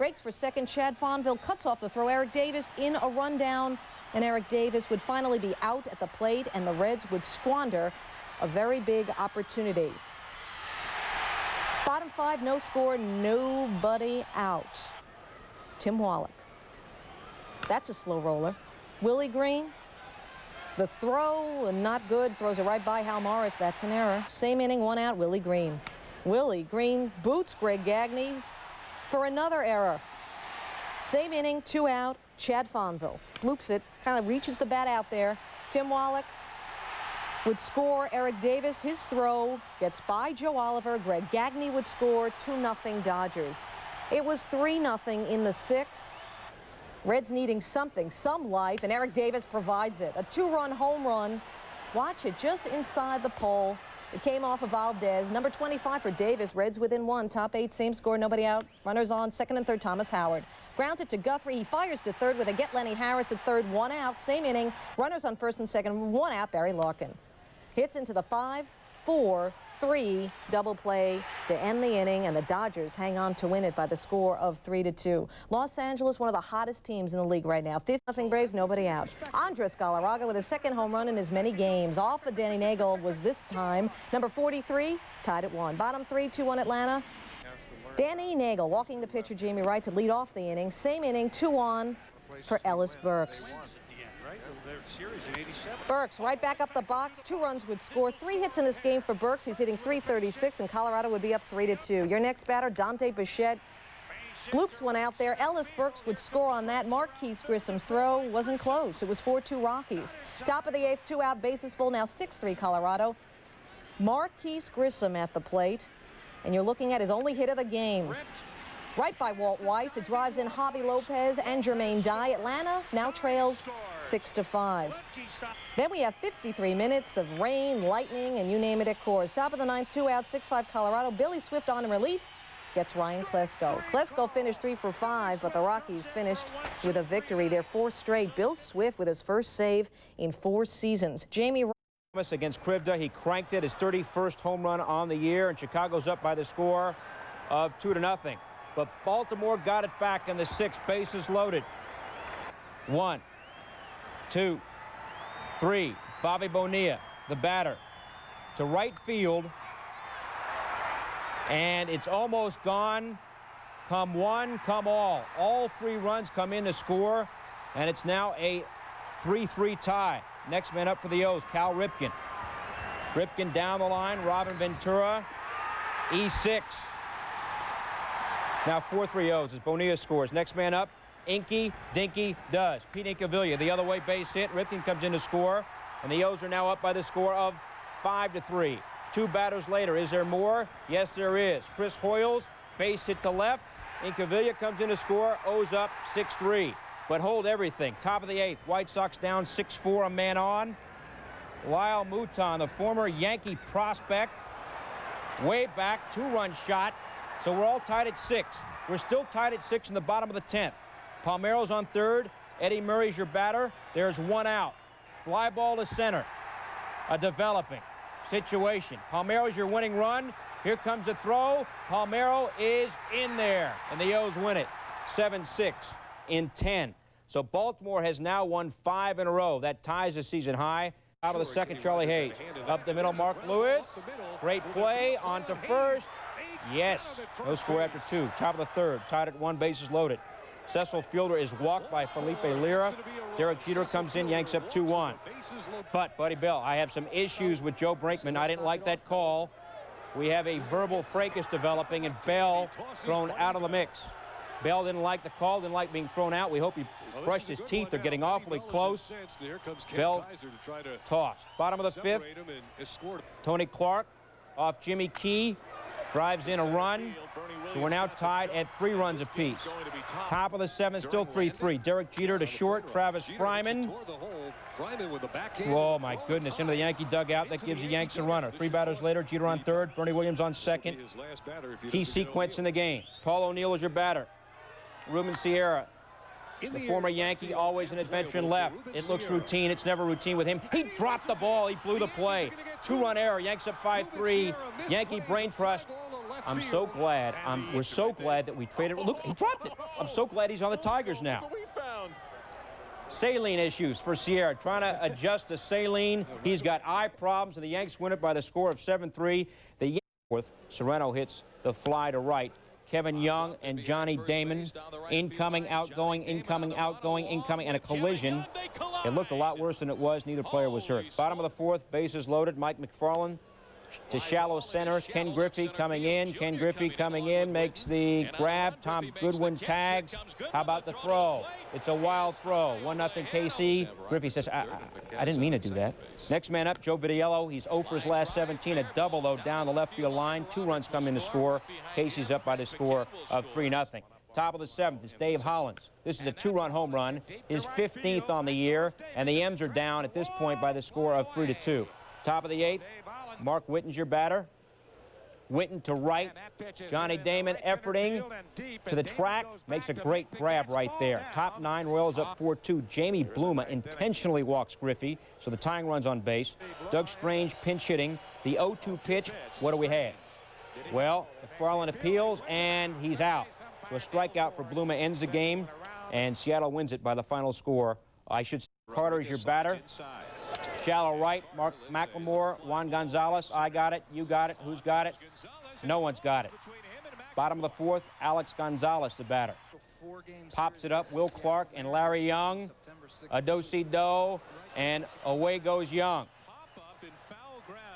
Breaks for second, Chad Fonville cuts off the throw. Eric Davis in a rundown, and Eric Davis would finally be out at the plate, and the Reds would squander a very big opportunity. Bottom 5, no score, nobody out. Tim Wallach. That's a slow roller. Willie Green. The throw, not good. Throws it right by Hal Morris. That's an error. Same inning, 1 out, Willie Green. Willie Green boots Greg Gagnes for another error. Same inning, 2 out, Chad Fonville. Bloops it, kind of reaches the bat out there. Tim Wallach would score. Eric Davis, his throw gets by Joe Oliver. Greg Gagne would score. 2-0 Dodgers. It was 3-0 in the 6th. Reds needing something, some life, and Eric Davis provides it. A 2-run home run. Watch it, just inside the pole. It came off of Valdez. Number 25 for Davis. Reds within 1. Top 8, same score, nobody out. Runners on, 2nd and 3rd, Thomas Howard. Grounds it to Guthrie. He fires to 3rd with a get Lenny Harris at 3rd. 1 out. Same inning. Runners on 1st and 2nd. 1 out, Barry Larkin. Hits into the 5-4-3 double play to end the inning, and the Dodgers hang on to win it by the score of 3-2. Los Angeles, one of the hottest teams in the league right now. 5-0 Braves, nobody out. Andres Galarraga with his 2nd home run in as many games. Off of Danny Nagel was this time. Number 43, tied at 1. Bottom 3, 2-1 Atlanta. Danny Nagel walking the pitcher Jamie Wright to lead off the inning. Same inning, 2-1 for Ellis Burks. Burks right back up the box. 2 runs would score. 3 hits in this game for Burks. He's hitting .336, and Colorado would be up 3-2. Your next batter, Dante Bichette, bloops one out there. Ellis Burks would score on that. Marquise Grissom's throw wasn't close. It was 4-2 Rockies. Top of the 8th, 2 out, bases full. Now 6-3 Colorado. Marquise Grissom at the plate, and you're looking at his only hit of the game. Right by Walt Weiss. It drives in Javi Lopez and Jermaine Dye. Atlanta now trails 6-5. Then we have 53 minutes of rain, lightning, and you name it at Coors. Top of the 9th, 2 out, 6-5 Colorado. Billy Swift on in relief gets Ryan Klesko. Klesko finished 3 for 5, but the Rockies finished with a victory. They're 4th straight. Bill Swift with his first save in 4 seasons. Jamie Thomas against Krivda. He cranked it, his 31st home run on the year, and Chicago's up by the score of 2-0. But Baltimore got it back in the 6th. Bases loaded. 1, 2, 3. Bobby Bonilla, the batter, to right field. And it's almost gone. Come one, come all. All 3 runs come in to score. And it's now a 3-3 tie. Next man up for the O's, Cal Ripken. Ripken down the line. Robin Ventura, E6. It's now 4-3 O's as Bonilla scores. Next man up, Inky Dinky does. Pete Incaviglia, the other way, base hit. Ripken comes in to score, and the O's are now up by the score of 5-3. 2 batters later, is there more? Yes, there is. Chris Hoyles, base hit to left. Incaviglia comes in to score. O's up 6-3. But hold everything. Top of the 8th, White Sox down 6-4, a man on. Lyle Mouton, the former Yankee prospect, way back, 2-run shot. So we're all tied at 6. We're still tied at 6 in the bottom of the 10th. Palmeiro's on 3rd. Eddie Murray's your batter. There's 1 out. Fly ball to center. A developing situation. Palmeiro's your winning run. Here comes the throw. Palmeiro is in there, and the O's win it 7-6 in 10. So Baltimore has now won 5 in a row. That ties the season high. Out of the 2nd, Charlie Hayes. Up the middle, Mark Lewis. Great play. On to 1st. Yes. No score after 2. Top of the 3rd. Tied at 1. Bases loaded. Cecil Fielder is walked by Felipe Lira. Derek Jeter comes in, yanks up 2-1. But, Buddy Bell, I have some issues with Joe Brinkman. I didn't like that call. We have a verbal fracas developing, and Bell thrown out of the mix. Bell didn't like the call, didn't like being thrown out. We hope he brushed his teeth. They're getting awfully close. Bell tossed. Bottom of the 5th. Tony Clark off Jimmy Key. Drives in a run. So we're now tied at 3 runs apiece. Top of the 7th, still 3-3. Derek Jeter to short. Travis Fryman. Oh, my goodness. Into the Yankee dugout. That gives the Yanks a runner. 3 batters later, Jeter on 3rd. Bernie Williams on 2nd. Key sequence in the game. Paul O'Neill is your batter. Ruben Sierra, the former Yankee, always an adventure in left. It looks routine. It's never routine with him. He dropped the ball. He blew the play. 2-run error. Yanks up 5-3. Yankee brain trust I'm so glad. We're so glad that we traded. Look, he dropped it. I'm so glad he's on the Tigers now. Saline issues for Sierra, trying to adjust to saline. He's got eye problems, and the Yanks win it by the score of 7-3. The Yanks fourth, Serrano hits the fly to right. Kevin Young and Johnny Damon, incoming, outgoing, incoming, outgoing, incoming, and a collision. It looked a lot worse than it was. Neither player was hurt. Bottom of the fourth, bases loaded. Mike McFarland to shallow center. Ken Griffey coming in. Ken Griffey coming in, makes the grab. Tom Goodwin tags. How about the throw? It's a wild throw. 1-0 KC. Griffey says, I didn't mean to do that. Next man up, Joe Vitiello. He's 0 for his last 17. A double, though, down the left field line. 2 runs come in to score. Casey's up by the score of 3-0. Top of the 7th is Dave Hollins. This is a 2-run home run, his 15th on the year, and the M's are down at this point by the score of 3-2. Top of the 8th, Mark Witten's your batter. Witten to right. Johnny Damon efforting to the track. Makes a great grab right there. Top 9, Royals up 4-2. Jamie Bluma intentionally walks Griffey, so the tying run's on base. Doug Strange pinch hitting. The 0-2 pitch, what do we have? Well, McFarland appeals, and he's out. So a strikeout for Bluma ends the game, and Seattle wins it by the final score. I should say Carter is your batter. Shallow right, Mark McLemore, Juan Gonzalez. I got it, you got it, who's got it? No one's got it. Bottom of the 4th, Alex Gonzalez, the batter. Pops it up, Will Clark and Larry Young. A do-si-do, and away goes Young.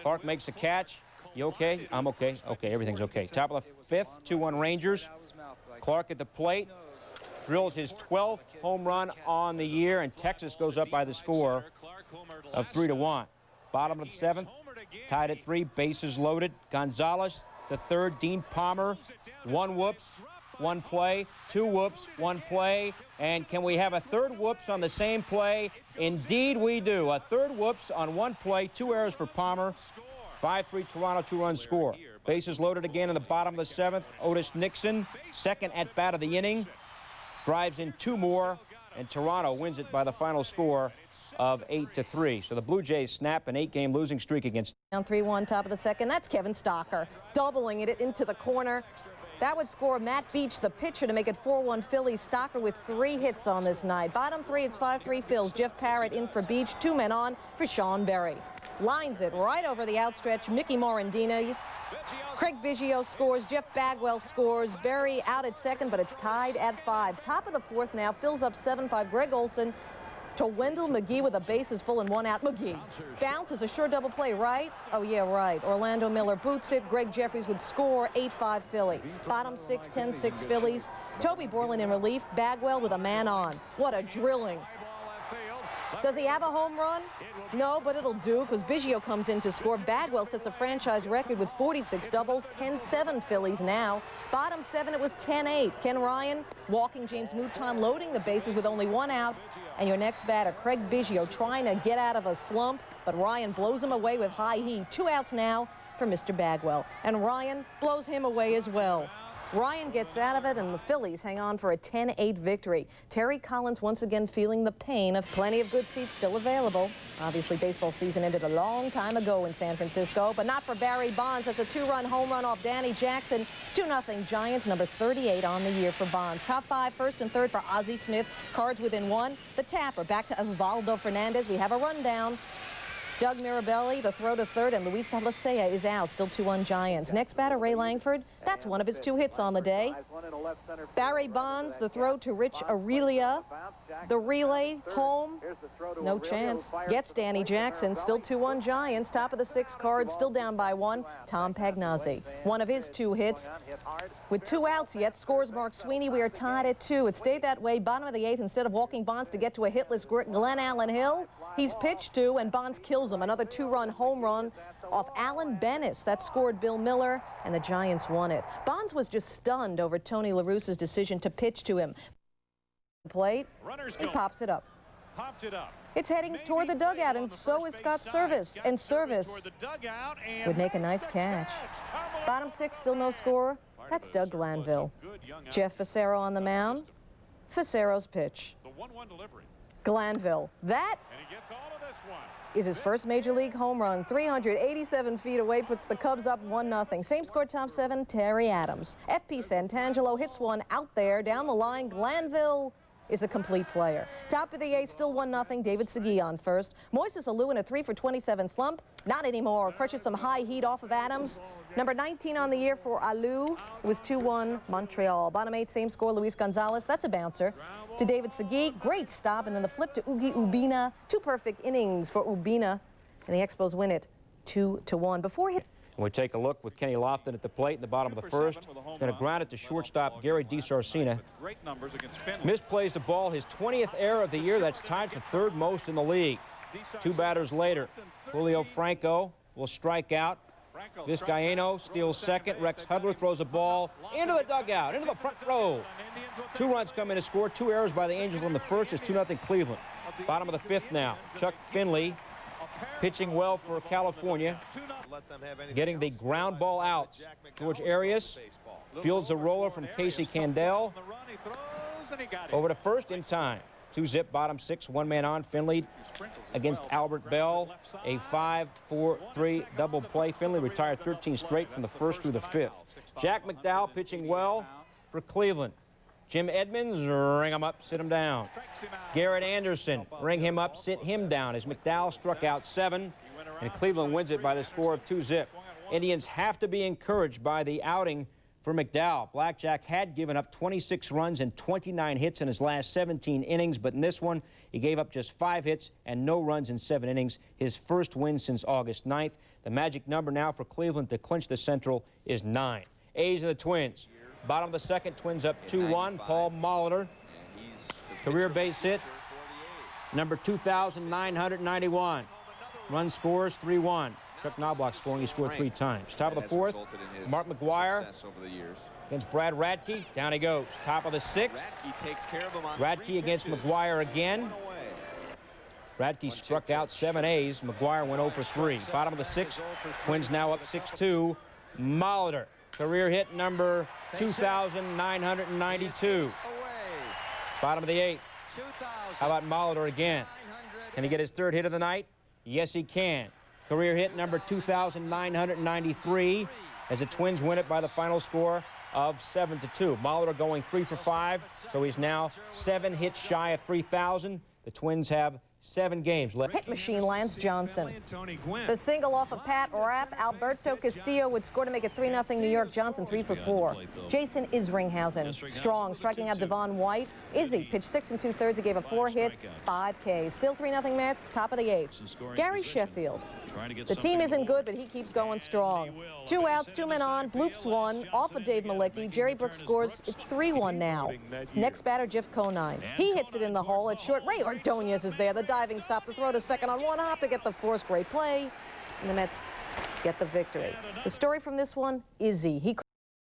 Clark makes a catch. You okay? I'm okay. Okay, everything's okay. Top of the 5th, 2-1 Rangers. Clark at the plate. Drills his 12th home run on the year, and Texas goes up by the score of 3-1. Bottom of the 7th, tied at 3, bases loaded. Gonzalez, the 3rd, Dean Palmer. 1 whoops, 1 play, 2 whoops, 1 play. And can we have a 3rd whoops on the same play? Indeed we do. A 3rd whoops on 1 play, 2 errors for Palmer. 5-3 Toronto, 2-run score. Bases loaded again in the bottom of the 7th. Otis Nixon, 2nd at bat of the inning. Drives in 2 more, and Toronto wins it by the final score of 8-3. So the Blue Jays snap an 8-game losing streak against. Down 3-1, top of the 2nd. That's Kevin Stocker, doubling it into the corner. That would score Matt Beach, the pitcher, to make it 4-1 Phillies. Stocker with 3 hits on this night. Bottom 3, it's 5-3 Phils. Jeff Parrott in for Beach. 2 men on for Sean Berry. Lines it right over the outstretch. Mickey Morandina. Craig Biggio scores. Jeff Bagwell scores. Berry out at 2nd, but it's tied at 5. Top of the 4th now. Phil's up 7-5. Greg Olson to Wendell McGee with the bases full and 1 out. McGee bounces, a sure double play, right? Oh, yeah, right. Orlando Miller boots it. Greg Jeffries would score. 8-5 Philly. Bottom 6, 10-6 Phillies. Toby Borland in relief. Bagwell with a man on. What a drilling. Does he have a home run? No, but it'll do because Biggio comes in to score. Bagwell sets a franchise record with 46 doubles, 10-7 Phillies now. Bottom 7, it was 10-8. Ken Ryan walking James Mouton, loading the bases with only 1 out. And your next batter, Craig Biggio, trying to get out of a slump, but Ryan blows him away with high heat. 2 outs now for Mr. Bagwell. And Ryan blows him away as well. Ryan gets out of it, and the Phillies hang on for a 10-8 victory. Terry Collins once again feeling the pain of plenty of good seats still available. Obviously, baseball season ended a long time ago in San Francisco, but not for Barry Bonds. That's a 2-run home run off Danny Jackson. 2-0 Giants, number 38 on the year for Bonds. Top 5, 1st and 3rd for Ozzie Smith. Cards within 1. The tapper back to Osvaldo Fernandez. We have a rundown. Doug Mirabelli, the throw to 3rd, and Luis Alicea is out. Still 2-1 Giants. Next batter, Ray Langford. That's one of his 2 hits on the day. Barry Bonds, the throw to Rich Aurelia. The relay home. No chance. Gets Danny Jackson. Still 2-1 Giants. Top of the 6th, Cards still down by 1. Tom Pagnazzi. One of his 2 hits. With 2 outs yet, scores Mark Sweeney. We are tied at 2. It stayed that way. Bottom of the 8th, instead of walking Bonds to get to a hitless Glenn Allen Hill, he's pitched to, and Bonds kills him. Another 2-run home run off Alan Bennis. That scored Bill Miller, and the Giants won it. Bonds was just stunned over Tony La Russa's decision to pitch to him. Plate, he pops it up. It's heading toward the dugout, and so is Scott Service. And Service would make a nice catch. Bottom 6, still no score. That's Doug Glanville. Jeff Fassero on the mound. Fassero's pitch. Glanville. That is his first major league home run. 387 feet away, puts the Cubs up 1-0. Same score, top 7, Terry Adams. FP Santangelo hits one out there, down the line. Glanville is a complete player. Top of the 8th, still 1-0. David Segui on first. Moises Alou in a 3-for-27 slump. Not anymore. Crushes some high heat off of Adams. Number 19 on the year for Alou. It was 2-1 Montreal. Bottom 8, same score, Luis Gonzalez. That's a bouncer. To David Segui, great stop, and then the flip to Ugi Ubina. 2 perfect innings for Ubina, and the Expos win it 2-1. Before he... We take a look with Kenny Lofton at the plate in the bottom of the first. Going to ground it to shortstop Gary DiSarcina. Misplays the ball, his 20th error of the year. That's tied for 3rd most in the league. 2 batters later, Julio Franco will strike out. Vizcaíno steals second. Rex Hudler throws a ball into the dugout, into the front row. 2 runs come in to score. 2 errors by the Angels on the first. It's 2-0 Cleveland. Bottom of the 5th now. Chuck Finley pitching well for California, getting the ground ball out. George Arias fields a roller from Casey Candell. Over to first in time. 2-zip, bottom 6, 1 man on. Finley against Albert Bell. A 5-4-3 double play. Finley retired 13 straight from the 1st through the 5th. Jack McDowell pitching well for Cleveland. Jim Edmonds, ring him up, sit him down. Garrett Anderson, ring him up, sit him down as McDowell struck out 7, and Cleveland wins it by the score of 2-zip. Indians have to be encouraged by the outing for McDowell. Blackjack had given up 26 runs and 29 hits in his last 17 innings, but in this one, he gave up just 5 hits and no runs in 7 innings. His first win since August 9th. The magic number now for Cleveland to clinch the Central is 9. A's and the Twins. Bottom of the 2nd, Twins up 2-1. Paul Molitor, career base hit, number 2,991. Run scores 3-1. Chuck Knobloch scoring. He scored 3 times. Top of the 4th, Mark McGuire against Brad Radke. Down he goes. Top of the 6th, Radke against McGuire again. Radke struck out 7 A's. McGuire went 0 for 3. Bottom of the 6th, Twins now up 6-2. Molitor. Career hit number 2,992. Bottom of the 8th. How about Molitor again? Can he get his 3rd hit of the night? Yes, he can. Career hit number 2,993 as the Twins win it by the final score of 7-2. Molitor going 3 for 5, so he's now 7 hits shy of 3,000. The Twins have 7 games left. Hit machine Lance Johnson. The single off of Pat Rapp. Alberto Castillo would score to make it 3-0 New York. Johnson 3 for 4. Jason Isringhausen, strong, striking out Devon White. Izzy pitched 6 2/3. He gave up 4 hits, 5 Ks. Still 3-0 Mets. Top of the 8th. Gary Sheffield. The team isn't good, but he keeps going strong. 2 outs, 2 men on. Bloops 1 off of Dave Malicki. Jerry Brooks scores. It's 3-1 now. Next batter, Jeff Conine. He hits it in the hole at short. Ray Ordonez is there. The diving stop to throw to second on 1 hop to get the force. Great play. And the Mets get the victory. The story from this one, Izzy.